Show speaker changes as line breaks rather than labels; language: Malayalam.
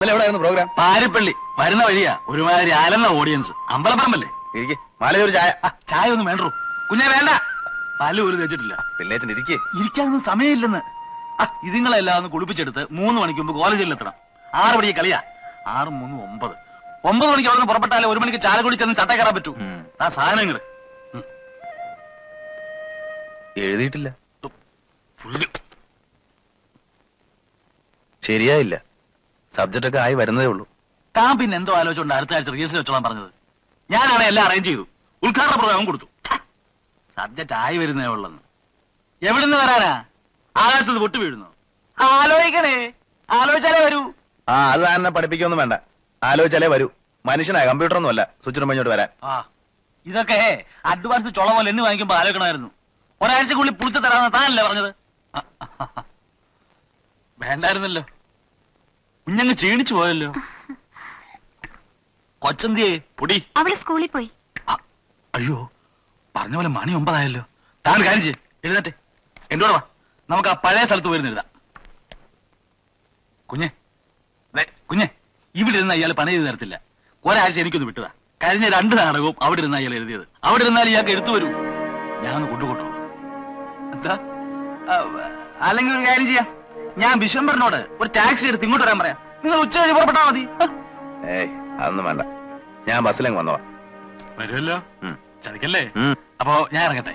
എവിടെയായിരുന്നു പ്രോഗ്രാം?
പാരിപ്പള്ളി. വരുന്ന വഴിയാ ഒരുമാതിരി അലന്ന ഓഡിയൻസ്. അമ്പലപ്പറമ്പല്ലേ?
ഇരിക്കെ മാലയൊരു ചായ.
ചായ ഒന്നും വേണ്ടോ കുഞ്ഞെ, വേണ്ട. പല്ല് പോലും തേച്ചിട്ടില്ല.
പിള്ളേച്ചൻ ഇരിക്കേ.
ഇരിക്കാനൊന്നും സമയമില്ലെന്ന്. ഇതുങ്ങളെല്ലാം ഒന്ന് കുളിപ്പിച്ചെടുത്ത് 3 മണിക്ക് മുമ്പ് കോളേജിൽ എത്തണം. 6 മണിക്ക് കളിയാ. 6 3 9. 9 മണിക്ക് അവിടെ നിന്ന് പുറപ്പെട്ടാലേ 1 മണിക്ക് ചാലക്കുടി ചെന്ന് ചട്ട കയറാൻ പറ്റൂ. ആ സാധനങ്ങള്
എഴുതിയിട്ടില്ല. ശരിയായില്ല. സബ്ജക്റ്റ് ഒക്കെ ആയി വരുന്നതേ ഉള്ളൂ.
താൻ പിന്നെ എന്തോ ആലോചിച്ചുകൊണ്ട് അടുത്ത ആഴ്ച റിഹേഴ്സൽ വെച്ചോളാൻ പറഞ്ഞത്. ഞാനാണ് എല്ലാം അറേഞ്ച് ചെയ്തു. ഉദ്ഘാടന പ്രോഗ്രാം കൊടുത്തു. സബ്ജക്റ്റ് ആയി വരുന്നേ ഉള്ളെന്ന്. എവിടുന്ന് വരാനാ? ആകാശത്ത് പൊട്ടു വീഴുന്നു. ആലോചിക്കണേ, ആലോചിച്ചാലേ വരൂ.
അത് തന്നെ പഠിപ്പിക്കൊന്നും വേണ്ട. ആലോചിച്ചാലേ വരൂ. മനുഷ്യനാ, കമ്പ്യൂട്ടർ ഒന്നും അല്ല സ്വിച്ച് ഇടുമ്പോഴോട്ട് വരാൻ.
ഇതൊക്കെ അഡ്വാൻസ് ചുള പോലെ എന്നെ വാങ്ങിക്കുമ്പോ ആലോചിക്കണമായിരുന്നു. ഒരാഴ്ചക്കുള്ളിൽ പുളിച്ചു തരാമെന്ന് താനല്ലേ പറഞ്ഞത്? വേണ്ടായിരുന്നല്ലോ. കുഞ്ഞങ്ങ് ക്ഷീണിച്ചു പോയല്ലോ. കൊച്ചന്തിയെ പൊടി.
അവള് സ്കൂളിൽ പോയി.
അയ്യോ, പറഞ്ഞ പോലെ മണി 9 ആയല്ലോ. താൻ കാര്യം ചെയ്യ്, എഴുന്നേറ്റെ. എന്റെ കൂടെ വാ, നമുക്ക് ആ പഴയ സ്ഥലത്ത് പോയിരുന്ന് എഴുതാം. കുഞ്ഞെ കുഞ്ഞെ, ഇവിടെ ഇരുന്ന് അയാൾ പണി ചെയ്ത് തരത്തില്ല. ഒരാഴ്ച എനിക്കൊന്ന് വിട്ടതാ. കഴിഞ്ഞ 2 നാടകവും അവിടെ ഇരുന്ന് അയാൾ എഴുതിയത്. അവിടെ ഇരുന്നാൽ ഇയാൾക്ക് എടുത്തു വരൂ. ഞാനൊന്ന് കൊണ്ടുകൊണ്ടോ. എന്താ? അല്ലെങ്കിൽ ഒരു കാര്യം ചെയ്യാം, ഞാൻ ബിഷംബറിനോട് ഒരു ടാക്സി എടുത്ത് ഇങ്ങോട്ട് വരാൻ പറയാം. നിങ്ങൾ ഉച്ച കഴിഞ്ഞ് പുറപ്പെട്ടാ മതി.
അതൊന്നും വേണ്ട, ഞാൻ ബസ്സിലങ്ങ് വന്നോളാം.
വരുമല്ലോ, ചതിക്കല്ലേ. അപ്പോ ഞാൻ ഇറങ്ങട്ടെ.